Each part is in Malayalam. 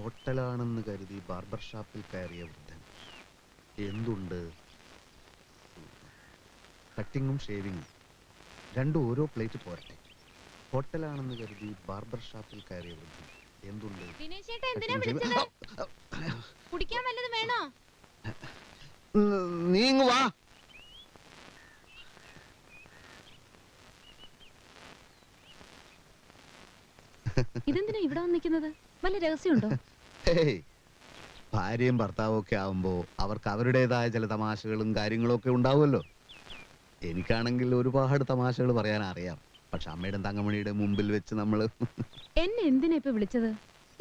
ഹോട്ടലാണെന്ന് കരുതി ബാർബർ ഷാപ്പിൽ കയറിയ വൃദ്ധൻ. എന്തുണ്ട്? കട്ടിങ്ങും ഷേവിങ്ങും രണ്ടും ഓരോ പ്ലേറ്റ് പോരട്ടെ. ഹോട്ടലാണെന്ന് കരുതി ബാർബർ ഷാപ്പിൽ കയറിയ വൃദ്ധൻ. എന്തുണ്ട്? കുടിക്കാൻ വല്ലതും വേണോ? നീങ്ങ് വാ. ഇതെന്തിനാ ഇവിടെ വന്നിരിക്കുന്നത്? വല്ല രഹസ്യമുണ്ടോ? ഭാര്യയും ഭർത്താവും ഒക്കെ ആവുമ്പോ അവർക്ക് അവരുടേതായ ചില തമാശകളും കാര്യങ്ങളും ഒക്കെ ഉണ്ടാവുമല്ലോ. എനിക്കാണെങ്കിൽ ഒരുപാട് തമാശകൾ പറയാൻ അറിയാം. പക്ഷെ അമ്മയുടെ തങ്കമണിയുടെ മുമ്പിൽ വെച്ച് നമ്മള് എന്നെ എന്തിനാ ഇപ്പൊ വിളിച്ചത്?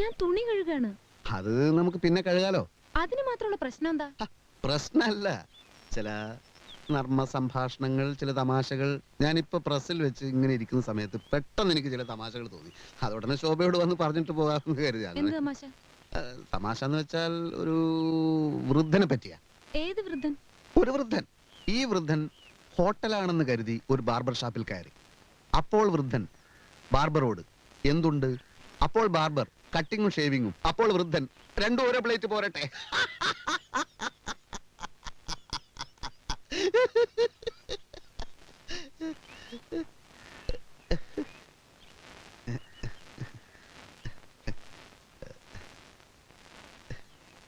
ഞാൻ തുണി കഴുകാണ്. അത് നമുക്ക് പിന്നെ കഴുകാലോ. അതിന് മാത്രമുള്ള പ്രശ്നം എന്താ? പ്രശ്നമല്ല, ചില നർമ്മ സംഭാഷണങ്ങൾ, ചില തമാശകൾ. ഞാനിപ്പോ പ്രസ്സിൽ വെച്ച് ഇങ്ങനെ ഇരിക്കുന്ന സമയത്ത് പെട്ടെന്ന് എനിക്ക് ചില തമാശകൾ തോന്നി. അതോടനെ ശോഭയോട് വന്ന് പറഞ്ഞിട്ട് പോകാമെന്ന് കരുതിയാണ്. തമാശ എന്ന് വെച്ചാൽ ഒരു വൃദ്ധനെ പറ്റിയാ. ഏത് വൃദ്ധൻ? ഒരു വൃദ്ധൻ. ഈ വൃദ്ധൻ ഹോട്ടലാണെന്ന് കരുതി ഒരു ബാർബർ ഷാപ്പിൽ കയറി. അപ്പോൾ വൃദ്ധൻ ബാർബറോട് എന്തുണ്ട്? അപ്പോൾ ബാർബർ കട്ടിങ്ങും ഷേവിങ്ങും. അപ്പോൾ വൃദ്ധൻ രണ്ടും ഓരോ പ്ലേറ്റ് പോരട്ടെ.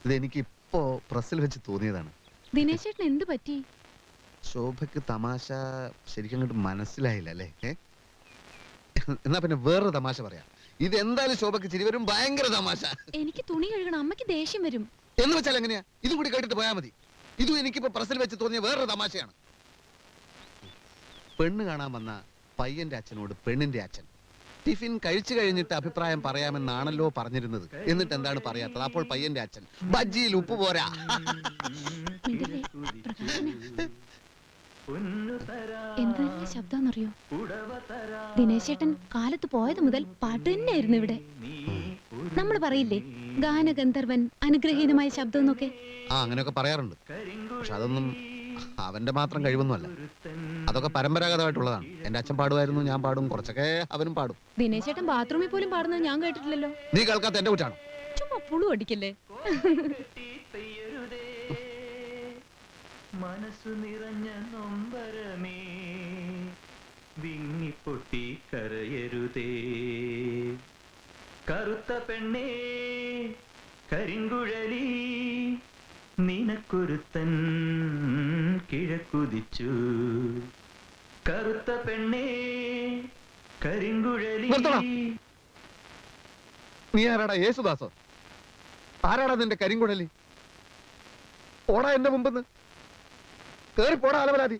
ഇതെനിക്കിപ്പോ പ്രസ്സിൽ വെച്ച് തോന്നിയതാണ്. ദിനേശ് ചേട്ടൻ എന്ത് പറ്റി? ശോഭയ്ക്ക് തമാശ ശരിക്കും അങ്ങോട്ട് മനസ്സിലായില്ല അല്ലേ? എന്നാ പിന്നെ വേറൊരു തമാശ പറയാം. ഇത് എന്തായാലും ശോഭയ്ക്ക് ചിരി വരും. ഭയങ്കര തമാശ. എനിക്ക് തുണി കഴുകണം, അമ്മയ്ക്ക് ദേഷ്യം വരും. എന്ന് വെച്ചാൽ എങ്ങനെയാ? ഇതും കൂടി കേട്ടിട്ട് പോയാൽ മതി. ഇതും എനിക്കിപ്പോ പ്രസ്സിൽ വെച്ച് തോന്നിയ വേറൊരു തമാശയാണ്. പെണ്ണ് കാണാൻ വന്ന പയ്യന്റെ അച്ഛനോട് പെണ്ണിന്റെ അച്ഛൻ ടിഫിൻ കഴിച്ചു കഴിഞ്ഞിട്ട് അഭിപ്രായം പറയാമെന്നാണല്ലോ പറഞ്ഞിരുന്നത്. എന്നിട്ട് എന്താണ് പറയാത്തത്? അപ്പോൾ പയ്യന്റെ അച്ഛൻ ബജ്ജിയിൽ ഉപ്പ് പോരാ. എന്ത് നല്ല ശബ്ദാന്നറിയോ? ദിനേശ് ചേട്ടൻ കാലത്ത് പോയത് മുതൽ പാട്ട് തന്നെയായിരുന്നു ഇവിടെ. നമ്മൾ പറയില്ലേ ഗാനഗന്ധർവൻ, അനുഗ്രഹീതമായ ശബ്ദം എന്നൊക്കെ. അങ്ങനെയൊക്കെ പറയാറുണ്ട്. പക്ഷെ അതൊന്നും അവന്റെ മാത്രം കഴിവൊന്നുമല്ല. അതൊക്കെ പരമ്പരാഗതമായിട്ടുള്ളതാണ്. എന്റെ അച്ഛൻ പാടുമായിരുന്നു, ഞാൻ പാടും, കുറച്ചൊക്കെ അവനും പാടും. ദിനേശ് ചേട്ടൻ ബാത്റൂമിൽ പോലും പാടുന്നത് ഞാൻ കേട്ടിട്ടില്ലല്ലോ. നീ കേൾക്കാത്ത എന്റെ കുറ്റാണ്. ചുമ്മാ പുളു അടിക്കല്ലേ. മനസ്സു നിറഞ്ഞ നൊമ്പരമേ വിങ്ങിപ്പൊട്ടി കരയരുതേ. കറുത്ത പെണ്ണേ കരിങ്കുഴലി നിനക്കൊരുത്തൻ കിഴക്കുതിച്ചു. കറുത്ത പെണ്ണേ കരിങ്കുഴലി. നീ ആരാടാ? യേശുദാസോ? ആരാടാ നിന്റെ കരിങ്കുഴലി? ഓടാ എന്റെ മുമ്പെന്ന് കേറി പോടാ അലവലാതി.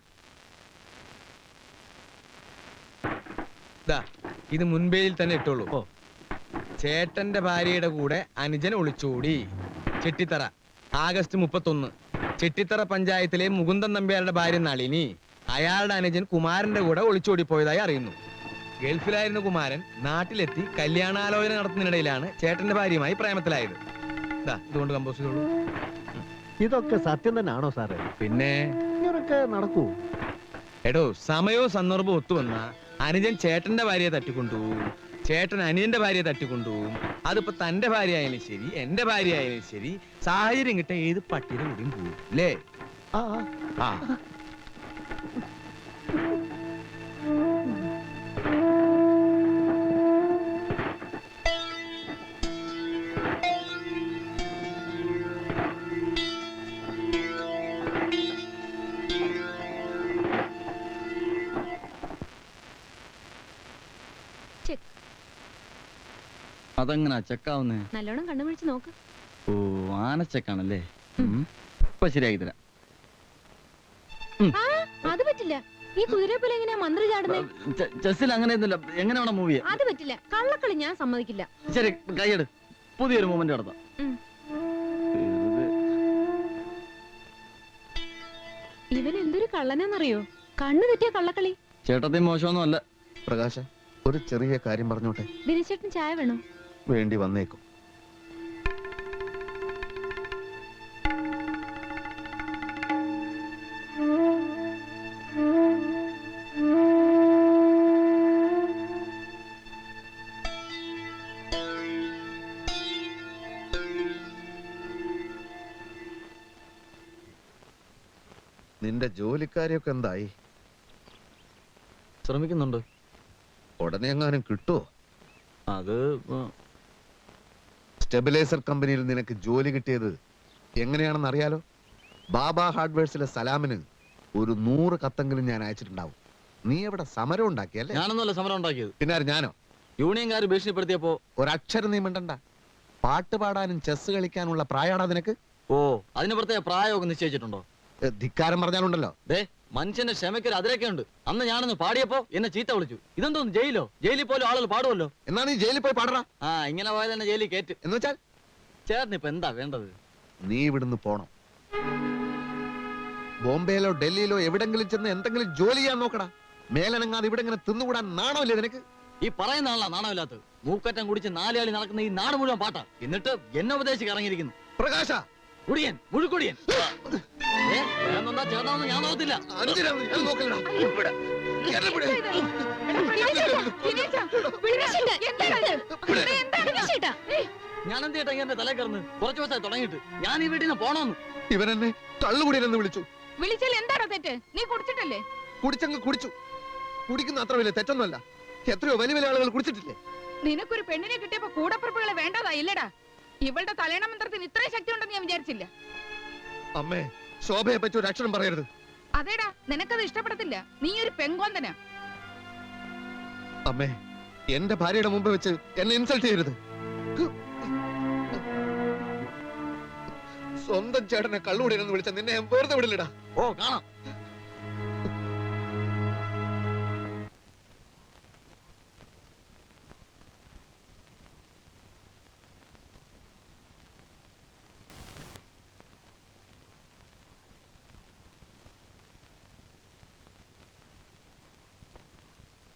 ഇത് മുൻപേയിൽ തന്നെ ഇട്ടോളൂ. ചേട്ടന്റെ ഭാര്യയുടെ കൂടെ അനുജൻ ഒളിച്ചോടി. ചെട്ടിത്തറ ആഗസ്റ്റ് 31. ചെട്ടിത്തറ പഞ്ചായത്തിലെ മുകുന്ദൻ നമ്പ്യാരുടെ ഭാര്യ നളിനി അയാളുടെ അനുജൻ കുമാരന്റെ കൂടെ ഒളിച്ചോടിപ്പോയതായി അറിയുന്നു. ഗൾഫിലായിരുന്ന കുമാരൻ നാട്ടിലെത്തി കല്യാണാലോചന നടത്തുന്നതിനിടയിലാണ് ചേട്ടന്റെ ഭാര്യയുമായി പ്രേമത്തിലായത്. ഇതുകൊണ്ട് കമ്പോസ് ചെയ്തോളൂ. ഇതൊക്കെ സത്യം തന്നെയാണോ സാറേ? പിന്നെ ഇങ്ങനൊക്കെ നടക്കൂ? എടോ, സമയവും സന്ദർഭവും ഒത്തുവന്ന അനുജൻ ചേട്ടന്റെ ഭാര്യയെ തട്ടിക്കൊണ്ടുപോകും, ചേട്ടൻ അനിയന്റെ ഭാര്യയെ തട്ടിക്കൊണ്ടുപോകും. അതിപ്പോ തന്റെ ഭാര്യ ആയാലും ശരി, എന്റെ ഭാര്യ ആയാലും ശരി, സാഹചര്യം കിട്ട ഏത് പട്ടിയുടെ കൂടിയും പോകും അല്ലേ? ആ അതെങ്ങനാ ചെക്കാവുന്നേ? നല്ലോണം കണ്ണുപിടിച്ച് നോക്ക്. ഓ, ആനച്ചക്കാണല്ലേ. ഇപ്പൊ ശരിയാക്കി തരാം. അത് പറ്റില്ല. ഈ കുതിരയെ പോലെ എങ്ങനെയാ മന്ത്രി ചാടുന്നേ? ചെസ്സിൽ അങ്ങനെയൊന്നുമില്ല. എങ്ങനെ വേണം മൂവ് ചെയ്യാൻ? അത് പറ്റില്ല. കള്ളക്കളി ഞാൻ സമ്മതിക്കില്ല. ശരി, കൈയ്യെടു. പുതിയൊരു മൂവ്മെന്റ് നടത്താം. ഇവൻ എന്തൊരു കള്ളനെന്നറിയോ? കണ്ണു തെറ്റിയ കള്ളക്കളി. ചേട്ടത്തി മോശമൊന്നും അല്ല. പ്രകാശ, ഒരു ചെറിയ കാര്യം പറഞ്ഞോട്ടെ? ദിനേശ് ചേട്ടൻ ചായ വേണോ? വേണ്ടി വന്നേക്കും. നിന്റെ ജോലിക്കാരിയൊക്കെ എന്തായി? ശ്രമിക്കുന്നുണ്ട്. ഉടനെ എങ്ങാനും കിട്ടുമോ? അത് സ്റ്റെബിലൈസർ കമ്പനിയിൽ നിനക്ക് ജോലി കിട്ടിയത് എങ്ങനെയാണെന്ന് അറിയാലോ. ബാബ ഹാർഡ്വെയർസിലെ സലാമിന് ഒരു 100 കത്തെങ്കിലും ഞാൻ അയച്ചിട്ടുണ്ടാവും. നീ എവിടെ സമരം ഉണ്ടാക്കിയല്ലേ? ഞാനൊന്നുമല്ല സമരം ഉണ്ടാക്കിയത്. പിന്നെ ആര്? ഞാനോ? യൂണിയൻകാർ ഭീഷണിപ്പെടുത്തിയപ്പോ ഒരക്ഷരം നീ മിണ്ടണ്ട. പാട്ട് പാടാനും ചെസ് കളിക്കാനുള്ള പ്രായമാണോ നിനക്ക്? ഓ അതിന് പ്രത്യേക പ്രായമൊക്കെ നിശ്ചയിച്ചിട്ടുണ്ടോ? ധിക്കാരം പറഞ്ഞാലുണ്ടല്ലോ. ദേ മനുഷ്യന്റെ ക്ഷമയ്ക്കൊരു അതിരൊക്കെ ഉണ്ട്. അന്ന് ഞാനൊന്ന് പാടിയപ്പോ എന്നെ ചീത്ത വിളിച്ചു. ഇതെന്തോന്ന് ജയിലോ? ജയിലിൽ പോലും ആളുകൾ പാടുമല്ലോ. എന്നാ നീ ജയിലിൽ പോയി പാടടാ. ആ ഇങ്ങനെ പോയാൽ തന്നെ ജയിലിൽ കയറ്റ്. എന്ന് വെച്ചാൽ ചേട്ടന് ഇപ്പൊ എന്താ വേണ്ടത്? നീ ഇവിടുന്ന് പോണം. ബോംബെയിലോ ഡൽഹിയിലോ എവിടെങ്കിലും ചെന്ന് എന്തെങ്കിലും ജോലി ചെയ്യാൻ നോക്കടാ. മേലനങ്ങാതെ ഇവിടെ ഇങ്ങനെ തിന്നുകൂടാൻ നാണമില്ലേ നിനക്ക്? ഈ പറയുന്ന ആളാ നാണമില്ലാത്തത്. മൂക്കറ്റം കുടിച്ച് 4 ആളി നടക്കുന്ന ഈ നാട് മുഴുവൻ പാട്ടാ. എന്നിട്ട് എന്നെ ഉപദേശിച്ച് ഇറങ്ങിയിരിക്കുന്നു. പ്രകാശ, കുടിയൻ, മുഴുക്കുടിയൻ. ചേട്ടനൊന്നും ഞാൻ നോക്കത്തില്ല. അഞ്ചിനാണ് ഞാൻ നോക്കലടാ. ഇവിടെ. എന്നെ ഇവിടെ. ഞാൻ എന്ത് ചേട്ടാ ഇങ്ങനെ തലേ കയറുന്നു? കുറച്ചു ദിവസമായി തുടങ്ങിയിട്ട്. ഞാൻ ഈ വീട്ടിൽ നിന്ന് പോണോന്ന്. ഇവനെന്നെ കള്ളുകുടിയനെന്ന് വിളിച്ചു. വിളിച്ചാൽ എന്താണോ തെറ്റ്? നീ കുടിച്ചിട്ടല്ലേ? കുടിച്ചങ്ങ് കുടിച്ചു. കുടിക്കുന്ന അത്ര വലിയ തെറ്റൊന്നുമല്ല. എത്രയോ വലിയ വലിയ ആളുകൾ കുടിച്ചിട്ടില്ലേ? നിനക്കൊരു പെണ്ണിനെ കിട്ടിയപ്പോ കൂടപ്പിറപ്പുകളെ വേണ്ടതാ ഇല്ലടാ. ഇവളുടെ തലേണ മന്ത്രത്തിന് ഇത്രയും ശക്തി ഉണ്ടെന്ന് ഞാൻ വിചാരിച്ചില്ല. അമ്മേ, ശോഭയെ പറ്റി ഒരു അക്ഷരം പറയരുത്. അതേടാ, നിനക്കത് ഇഷ്ടപ്പെടത്തില്ല. നീ ഒരു പെങ്കോന്തനാ. അമ്മേ, എന്റെ ഭാര്യയുടെ മുമ്പ് വെച്ച് എന്നെ ഇൻസൾട്ട് ചെയ്യരുത്. സ്വന്തം ചേട്ടനെ കള്ളുകൂടിയെന്ന് വിളിച്ച നിന്നെ ഞാൻ വെറുതെ വിടില്ലടാ. ഓ കാണാം.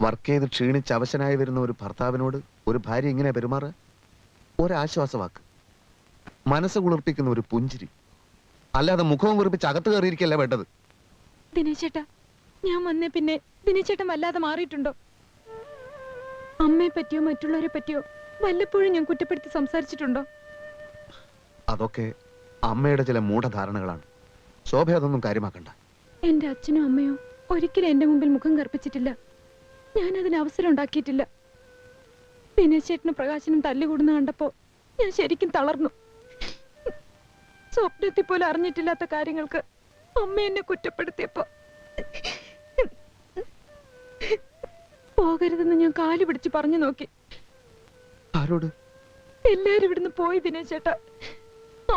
വർക്ക് ചെയ്ത് ക്ഷീണിച്ച് അവശനായി വരുന്ന ഒരു ഭർത്താവിനോട് ഒരു ഭാര്യ ഇങ്ങനെ പെരുമാറുക? ഒരാശ്വാസവാക്ക്, മനസ്സ് കുളിർപ്പിക്കുന്ന ഒരു പുഞ്ചിരി, അല്ലാതെ മുഖവും കുറിപ്പിച്ച് അകത്ത് കയറിയിരിക്കല്ല വേണ്ടത്. ദിനേശേട്ടാ, ഞാൻ വന്നേ പിന്നെ ദിനേശേട്ടൻ വല്ലാതെ മാറിയിട്ടുണ്ടോ? അമ്മയെ പറ്റിയോ മറ്റുള്ളവരെ പറ്റിയോ വല്ലപ്പോഴും ഞാൻ കുറ്റപ്പെടുത്തി സംസാരിച്ചിട്ടുണ്ടോ? അതൊക്കെ അമ്മയുടെ ചില മൂഢധാരണകളാണ്. ശോഭ അതൊന്നും കാര്യമാക്കണ്ട. എന്റെ അച്ഛനും അമ്മയോ ഒരിക്കലും എന്റെ മുമ്പിൽ മുഖം കറുപ്പിച്ചിട്ടില്ല. ഞാൻ അതിന് അവസരം ഉണ്ടാക്കിയിട്ടില്ല. ദിനേശേട്ടന് പ്രകാശനും തല്ലുകൂടുന്ന കണ്ടപ്പോ ഞാൻ ശരിക്കും തളർന്നു. സ്വപ്നത്തിൽ പോലും അറിഞ്ഞിട്ടില്ലാത്ത കാര്യങ്ങൾക്ക് അമ്മ എന്നെ കുറ്റപ്പെടുത്തിയപ്പോ പോകരുതെന്ന് ഞാൻ കാല് പിടിച്ച് പറഞ്ഞു നോക്കി. ആരോട്? എല്ലാരും ഇവിടുന്ന് പോയി ദിനേശേട്ടാ.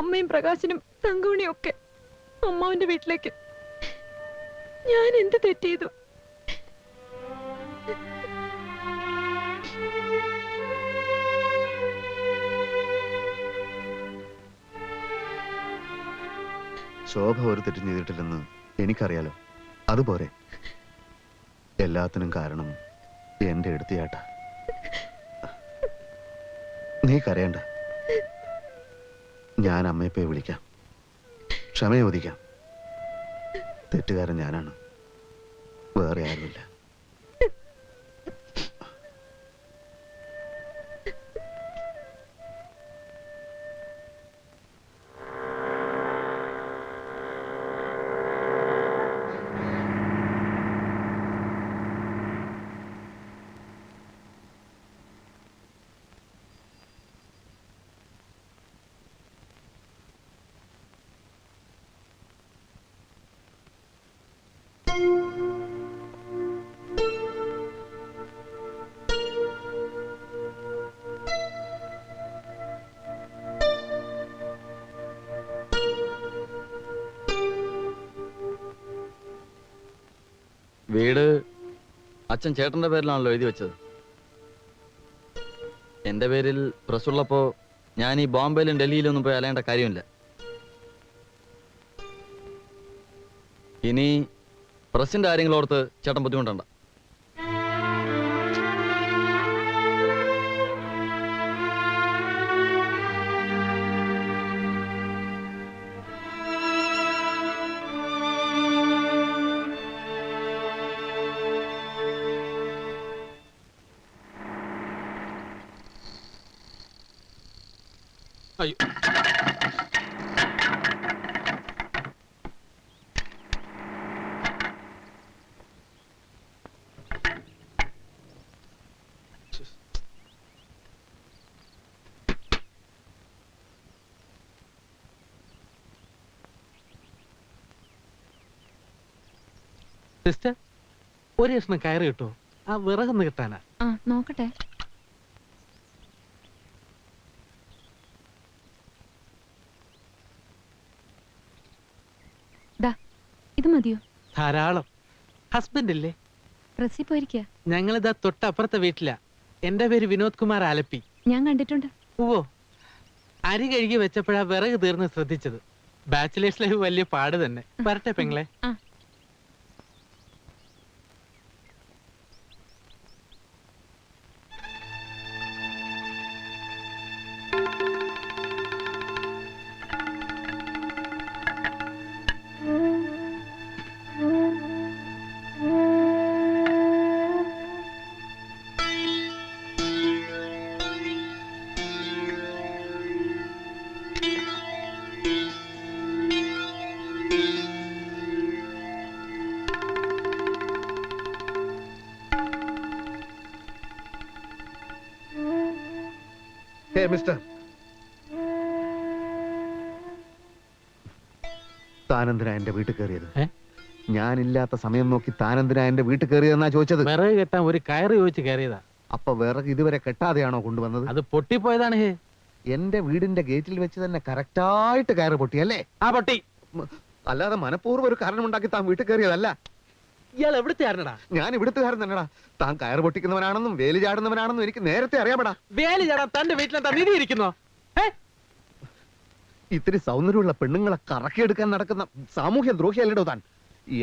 അമ്മയും പ്രകാശനും തങ്കമണിയും ഒക്കെ അമ്മാവന്റെ വീട്ടിലേക്ക്. ഞാൻ എന്ത് തെറ്റ് ചെയ്തു? ശോഭ ഒരു തെറ്റും ചെയ്തിട്ടില്ലെന്ന് എനിക്കറിയാലോ. അതുപോലെ എല്ലാത്തിനും കാരണം എന്റെ എടുത്തിയാട്ട. നീ കരയണ്ട. ഞാൻ അമ്മയെ പോയി വിളിക്കാം, ക്ഷമ ചോദിക്കാം. തെറ്റുകാരൻ ഞാനാണ്, വേറെ ആരുമില്ല. വീട് അച്ഛൻ ചേട്ടന്റെ പേരിലാണല്ലോ എഴുതി വെച്ചത്. എന്റെ പേരിൽ പ്രസ്സുള്ളപ്പോ ഞാൻ ഈ ബോംബെയിലും ഡൽഹിയിലും ഒന്നും പോയി അലയേണ്ട കാര്യമില്ല. ഇനി പ്രസിന്റെ കാര്യങ്ങളോർത്ത് ചേട്ടൻ ബുദ്ധിമുട്ടണ്ട. സിസ്റ്റർ ഒരു കഷ്ണം കയറി കിട്ടോ? ആ വിറകൊന്ന് കിട്ടാനാ. ആ നോക്കട്ടെ. ദാ ഇത് മതിയോ? ധാരാളം. ഹസ്ബൻഡ് ഇല്ലേ? പ്രസ്സിൽ പോയിരിക്കുക. ഞങ്ങളിതാ തൊട്ടപ്പുറത്തെ വീട്ടിലാ. എന്റെ പേര് വിനോദ് കുമാർ ആലപ്പി. ഞാൻ കണ്ടിട്ടുണ്ട്. ഓ, അരി കഴുകി വെച്ചപ്പോഴാ വിറക് തീർന്ന് ശ്രദ്ധിച്ചത്. ബാച്ചിലേഴ്സ് ലൈഫ് വലിയ പാട് തന്നെ. വരട്ടെ പെങ്ങളെ. ആ ഹേ മിസ്റ്റർ, താനെന്തിനാ എന്റെ വീട്ടിൽ കയറിയത്? ഏ? ഞാനില്ലാത്ത സമയം നോക്കി താനെന്തിനാ എന്റെ വീട്ടിൽ കയറിയതെന്നാ ചോദിച്ചത്. വിറക് കെട്ടാൻ ഒരു കയറ് ചോദിച്ച് കയറിയതാ. അപ്പൊ വിറക് ഇതുവരെ കെട്ടാതെയാണോ കൊണ്ടുവന്നത്? അത് പൊട്ടിപ്പോയതാണ്. ഹേ, എന്റെ വീടിന്റെ ഗേറ്റിൽ വെച്ച് തന്നെ കറക്റ്റായിട്ട് കയറ് പൊട്ടിയല്ലേ? ആ പൊട്ടി. അല്ലാതെ മനഃപൂർവ്വം ഒരു കാരണമുണ്ടാക്കി താൻ വീട്ടിൽ കയറിയതല്ല. ഇയാൾ എവിടുത്തെ ആരണടാ? ഞാൻ ഇവിടുത്തുകാരൻ തന്നെടാ. താൻ കയറ് പൊട്ടിക്കുന്നവനാണെന്നും വേലി ചാടുന്നവനാണെന്നും എനിക്ക് നേരത്തെ അറിയാമടാ. വേലി ചാടാൻ തന്റെ വീട്ടിലെന്താ നിധി ഇരിക്കുന്നോ? ഇത്തിരി സൗന്ദര്യമുള്ള പെണ്ണുങ്ങളെ കറക്കിയെടുക്കാൻ നടക്കുന്ന സാമൂഹ്യ ദ്രോഹിയല്ലടോ താൻ.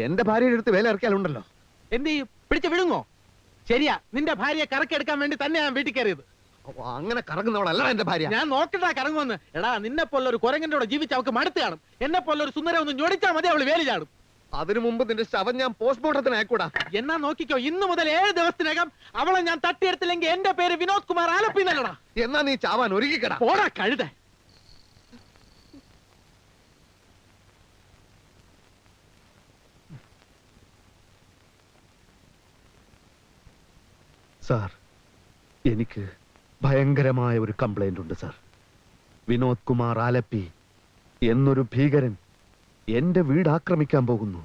എന്റെ ഭാര്യയുടെ അടുത്ത് വേല ഇറക്കിയാലുണ്ടല്ലോ. എന്ത് ചെയ്യും? പിടിച്ച് വിഴുങ്ങോ? ശരിയാ, നിന്റെ ഭാര്യയെ കറക്കെടുക്കാൻ വേണ്ടി തന്നെ ഞാൻ വീട്ടിൽ കയറിയത്. അങ്ങനെ കറങ്ങുന്നവളല്ല എന്റെ ഭാര്യ. ഞാൻ നോക്കട്ടാ കറങ്ങുമെന്ന്. എടാ, നിന്നെ പോലെ ഒരു കുരങ്ങന്റെ കൂടെ ജീവിച്ച് അവൾക്ക് മടുത്ത് കാണും. എന്നെ പോലെ ഒരു സുന്ദരം ഒന്ന് ഞൊടിച്ചാൽ മതി, അവള് വേലി ചാടും. അതിനു മുമ്പ് നിന്റെ ശവം ഞാൻ പോസ്റ്റ്മോർട്ടത്തിന് അയക്കൂടാ. എന്നാ നോക്കിക്കോ, ഇന്നു മുതൽ 7 ദിവസത്തിനകം അവളെ ഞാൻ തട്ടിയെടുത്തില്ലെങ്കിൽ എന്റെ പേര് വിനോദ് കുമാർ ആലപ്പി എന്നല്ലടാ. എന്നാ നീ ചാവാൻ ഒരുക്കിക്കടാ. പോടാ കഴുത. സാർ, എനിക്ക് ഭയങ്കരമായ ഒരു കംപ്ലൈന്റ് ഉണ്ട് സാർ. വിനോദ് കുമാർ ആലപ്പി എന്നൊരു ഭീകരൻ എന്റെ വീട് ആക്രമിക്കാൻ പോകുന്നു.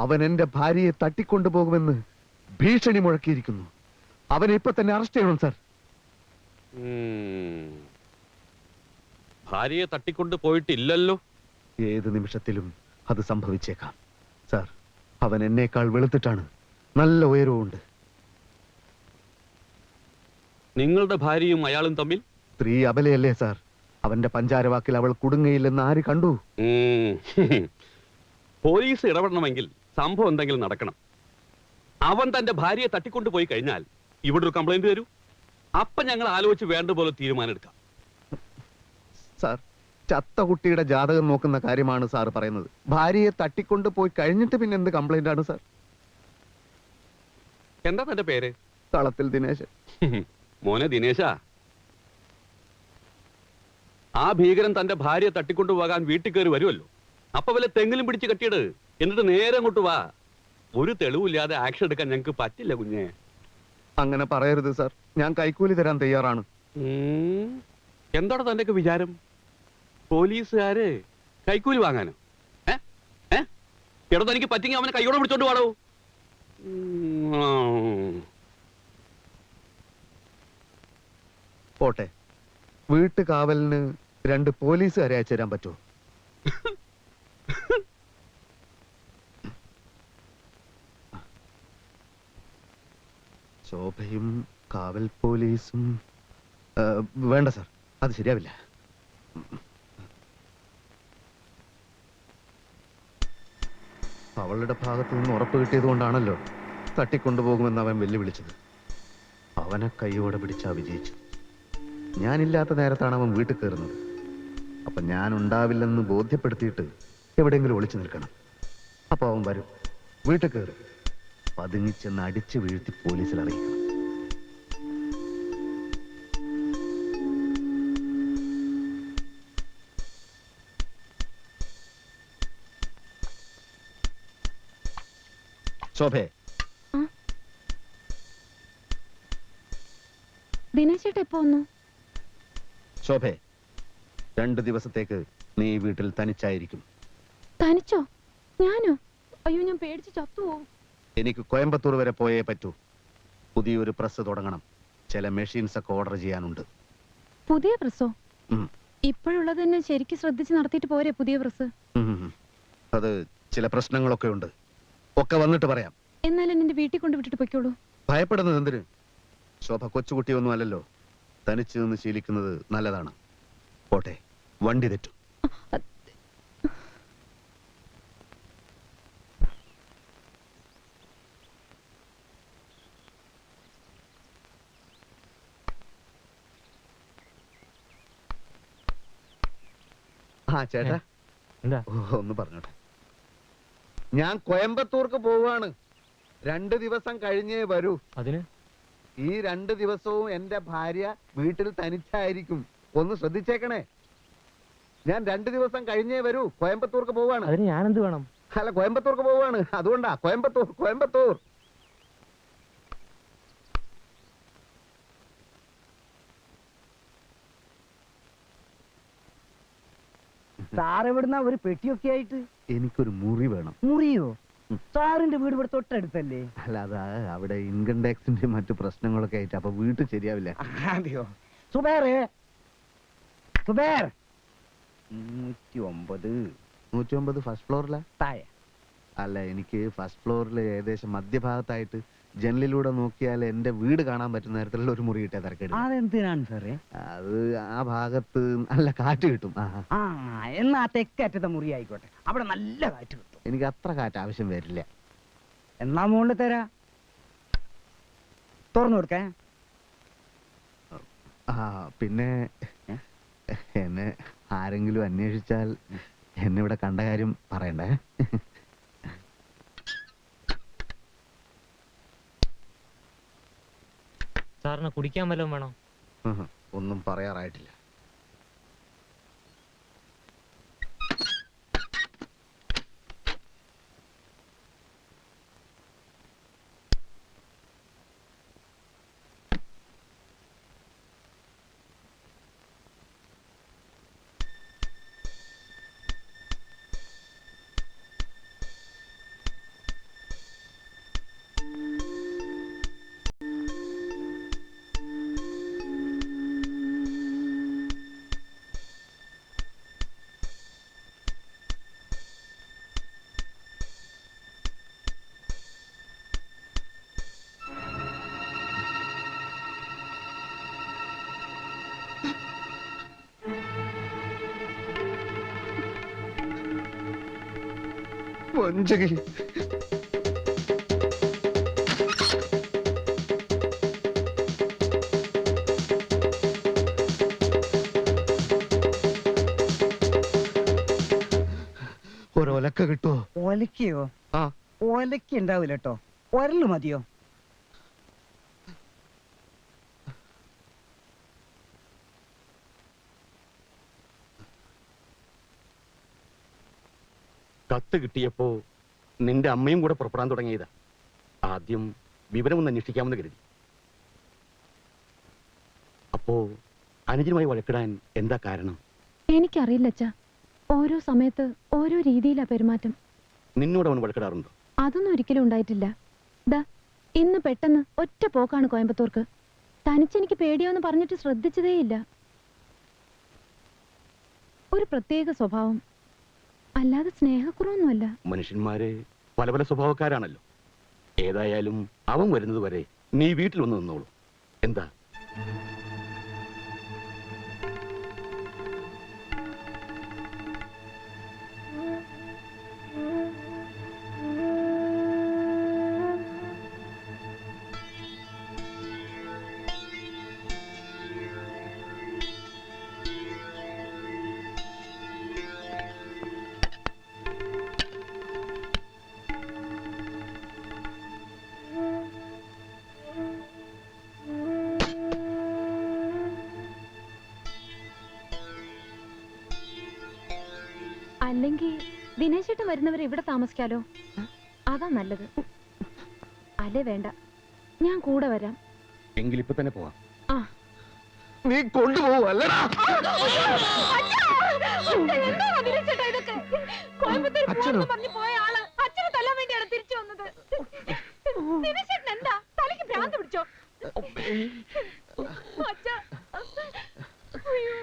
അവൻ എന്റെ ഭാര്യയെ തട്ടിക്കൊണ്ടുപോകുമെന്ന് ഭീഷണി മുഴക്കിയിരിക്കുന്നു. അവനെ ഇപ്പൊ തന്നെ അറസ്റ്റ് ചെയ്യണം സാർ. ഭാര്യയെ തട്ടിക്കൊണ്ട് പോയിട്ടില്ലല്ലോ. ഏത് നിമിഷത്തിലും അത് സംഭവിച്ചേക്കാം സാർ. അവൻ എന്നേക്കാൾ വെളുത്തിട്ടാണ്, നല്ല ഉയരവുമുണ്ട്. നിങ്ങളുടെ ഭാര്യയും അയാളും തമ്മിൽ സ്ത്രീ അബലയല്ലേ സാർ? അവന്റെ പഞ്ചാരവാക്കിൽ അവൾ കുടുങ്ങയില്ലെന്ന് ആര് കണ്ടു? പോലീസ് ഇടപെടണമെങ്കിൽ സംഭവം എന്തെങ്കിലും നടക്കണം. അവൻ തന്റെ ഭാര്യയെ തട്ടിക്കൊണ്ടു പോയി കഴിഞ്ഞാൽ ഇവിടെ ഒരു കംപ്ലൈന്റ് വരൂ. അപ്പൊ ഞങ്ങൾ ആലോചിച്ച് വേണ്ട പോലെ തീരുമാനം എടുക്കാം. സാർ, ചത്ത കുട്ടിയുടെ ജാതകം നോക്കുന്ന കാര്യമാണ് സാർ പറയുന്നത്. ഭാര്യയെ തട്ടിക്കൊണ്ട് പോയി കഴിഞ്ഞിട്ട് പിന്നെ എന്ത് കംപ്ലൈന്റ് ആണ് സാർ? എന്താ തന്റെ പേര്? തളത്തിൽ ദിനേശൻ. മോനെ ദിനേശ, ആ ഭീകരൻ തന്റെ ഭാര്യയെ തട്ടിക്കൊണ്ടു പോകാൻ വീട്ടിൽ കയറി വരുമല്ലോ. അപ്പൊ വല്ല തെങ്ങിലും പിടിച്ച് കെട്ടിയിട്, എന്നിട്ട് നേരെ അങ്ങോട്ട് വാ. ഒരു തെളിവില്ലാതെ ആക്ഷൻ എടുക്കാൻ ഞങ്ങൾക്ക് പറ്റില്ല കുഞ്ഞെ. അങ്ങനെ പറയരുത് സാർ. ഞാൻ കൈക്കൂലി തരാൻ തയ്യാറാണ്. എന്താണ് തന്റെ വിചാരം? പോലീസുകാര് കൈക്കൂലി വാങ്ങാനോ? എടോ, തനിക്ക് പറ്റിങ്ങി അവനെ കൈയോടെ പിടിച്ചോണ്ട് പാടോ. പോട്ടെ, വീട്ടു കാവലിന് 2 പോലീസുകാരെ അയച്ചു തരാൻ പറ്റുമോ? ശോഭയും കാവൽ പോലീസും വേണ്ട സാർ, അത് ശരിയാവില്ല. അവളുടെ ഭാഗത്തു നിന്ന് ഉറപ്പ് കിട്ടിയത് കൊണ്ടാണല്ലോ തട്ടിക്കൊണ്ടുപോകുമെന്ന് അവൻ വെല്ലുവിളിച്ചത്. അവനെ കൈയോടെ പിടിച്ചാ വിജയിച്ചു. ഞാനില്ലാത്ത നേരത്താണ് അവൻ വീട്ടിൽ കയറുന്നത്. അപ്പൊ ഞാൻ ഉണ്ടാവില്ലെന്ന് ബോധ്യപ്പെടുത്തിയിട്ട് എവിടെയെങ്കിലും ഒളിച്ചു നിൽക്കണം. അപ്പൊ അവൻ വരും, വീട്ടിൽ കയറും, പതുങ്ങിച്ചെന്ന് അടിച്ചു വീഴ്ത്തി പോലീസിൽ അറിയിക്കണം. ശോഭേ, ദിനേശേട്ടാ എപ്പോ വന്നു? ശോഭേ, 2 ദിവസത്തേക്ക് നീ വീട്ടിൽ തനിച്ചായിരിക്കും. തനിച്ചോ? ഞാനോ? അയ്യോ, ഞാൻ പേടിച്ച് ചത്തുപോകും. എനിക്ക് കോയമ്പത്തൂർ വരെ പോയേ പറ്റൂ. പുതിയൊരു പ്രസ് തുടങ്ങണം. ചില മെഷീൻസ് ഒക്കെ ഓർഡർ ചെയ്യാനുണ്ട്. പുതിയ പ്രസ്സോ? ഉം. ഇപ്പോഴുള്ളത് തന്നെ ശരിക്കും ശ്രദ്ധിച്ച് നടത്തിയിട്ട് പോരെ പുതിയ പ്രസ്? അത് ചില പ്രശ്നങ്ങളൊക്കെ ഉണ്ട്. ഒക്കെ വന്നിട്ട് പറയാം. എന്നാലും എന്റെ വീട്ടിൽ കൊണ്ടുവിട്ടിട്ട് പൊയ്ക്കോളൂ. ഭയപ്പെടുന്നത് എന്തിന്? ശോഭ കൊച്ചുകുട്ടിയൊന്നും അല്ലല്ലോ. തനിച്ച് നിന്ന് ശീലിക്കുന്നത് നല്ലതാണ്. പോട്ടെ, വണ്ടി തെറ്റും. ആ ചേട്ടാ, എന്താ? ഒന്ന് പറഞ്ഞോട്ടെ. ഞാൻ കോയമ്പത്തൂർക്ക് പോവാണ്. 2 ദിവസം കഴിഞ്ഞേ വരൂ. അതിന് ഈ 2 ദിവസവും എന്റെ ഭാര്യ വീട്ടിൽ തനിച്ചായിരിക്കും. ഒന്ന് ശ്രദ്ധിച്ചേക്കണേ. ഞാൻ 2 ദിവസം കഴിഞ്ഞേ വരൂ. കോയമ്പത്തൂർക്ക് പോവാണ്. അതിന് ഞാനെന്ത് വേണം? അല്ല, കോയമ്പത്തൂർക്ക് പോവാണ്. അതുകൊണ്ടാ കോയമ്പത്തൂർ കോയമ്പത്തൂർ. സാർ എവിടുന്ന ഒരു പെട്ടിയൊക്കെ ആയിട്ട്? എനിക്കൊരു മുറി വേണം. മുറിയോ? സാറിന്റെ വീട് ഇവിടെ തൊട്ടടുത്തല്ലേ? അല്ല, അതാ അവിടെ ഇൻകം ടാക്സിന്റെ മറ്റു പ്രശ്നങ്ങളൊക്കെ ആയിട്ട് അപ്പൊ വീട്ടിൽ ശരിയാവില്ല. അതെയോ? സുബേറേ, സുബേർ. 109 109 ഫസ്റ്റ് ഫ്ലോറിലാ? താഴെ. അല്ല, എനിക്ക് ഫസ്റ്റ് ഫ്ലോറിൽ ഏകദേശം മധ്യഭാഗത്തായിട്ട് ജനലിലൂടെ നോക്കിയാൽ എന്റെ വീട് കാണാൻ പറ്റുന്ന തരത്തിലുള്ള ഒരു മുറി കിട്ടിയ തിരക്കേട്. അതെന്തിനാണ് സാറേ? അത് ആ ഭാഗത്ത് നല്ല കാറ്റ് കിട്ടും. ആ, എന്നാ തെക്കറ്റത്തെ മുറി ആയിക്കോട്ടെ. അവിടെ നല്ല കാറ്റ് കിട്ടും. എനിക്ക് അത്ര കാറ്റ് ആവശ്യം വരില്ല. എന്നാ മുകളിൽ തരാ. തുറന്നു കൊടുക്കേ. ആ, പിന്നെ എന്നെ ആരെങ്കിലും അന്വേഷിച്ചാൽ എന്നെ ഇവിടെ കണ്ട കാര്യം പറയണ്ടേ. സാറിന് കുടിക്കാൻ വല്ലതും വേണോ? ഒന്നും പറയാറായിട്ടില്ല. വഞ്ചകി. ഒരൊലക്ക കിട്ടുമോ? ഒലക്കയോ? ആ, ഒലക്ക ഉണ്ടാവില്ല കേട്ടോ. ഒരല് മതിയോ? കത്ത് കിട്ടിയപ്പോ നിന്റെ അമ്മയും കൂടെ പുറപ്പെടാൻ തുടങ്ങിയതാ. ആദ്യം വിവരമൊന്ന് അന്വേഷിക്കാമെന്ന് കരുതി. അപ്പോ അനുജനുമായി വഴക്കിടാൻ എന്താ കാരണം? എനിക്കറിയില്ല അച്ഛാ. ഓരോ സമയത്ത് ഓരോ രീതിയിലാ പെരുമാറ്റം. നിന്നോട് അവൻ വഴക്കിടാറുണ്ടോ? അതൊന്നും ഒരിക്കലും ഉണ്ടായിട്ടില്ല. ദാ ഇന്ന് പെട്ടെന്ന് ഒറ്റ പോക്കാണ് കോയമ്പത്തൂർക്ക്. തനിച്ചെനിക്ക് പേടിയോന്ന് പറഞ്ഞിട്ട് ശ്രദ്ധിച്ചതേയില്ല. ഒരു പ്രത്യേക സ്വഭാവം, അല്ലാതെ സ്നേഹക്കുറവൊന്നുമല്ല. മനുഷ്യന്മാര് പല പല സ്വഭാവക്കാരാണല്ലോ. ഏതായാലും അവൻ വരുന്നത് വരെ നീ വീട്ടിൽ വന്ന് നിന്നോളൂ. എന്താ? അല്ലെങ്കിൽ ദിനേശേട്ടൻ വരുന്നവരെ ഇവിടെ താമസിക്കാലോ? അതാ നല്ലത്. അല്ലേ വേണ്ട, ഞാൻ കൂടെ വരാം. എങ്കിൽ ഇപ്പൊ തന്നെ പോവാം. ആ, നീ കൊണ്ടുപോവല്ലടാ. കോയമ്പത്തൂർ പോയ ആള് അച്ഛനെ തല്ലാൻ വേണ്ടിയാണ് തിരിച്ചു വന്നത്. ദിനേശേട്ടൻ എന്താ തലയ്ക്ക് ഭ്രാന്ത് പിടിച്ചോ? അച്ഛാ. അയ്യോ.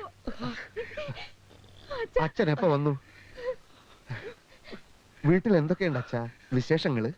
അച്ഛൻ എപ്പോ വന്നു? വീട്ടിൽ എന്തൊക്കെയുണ്ട് അച്ഛാ വിശേഷങ്ങള്?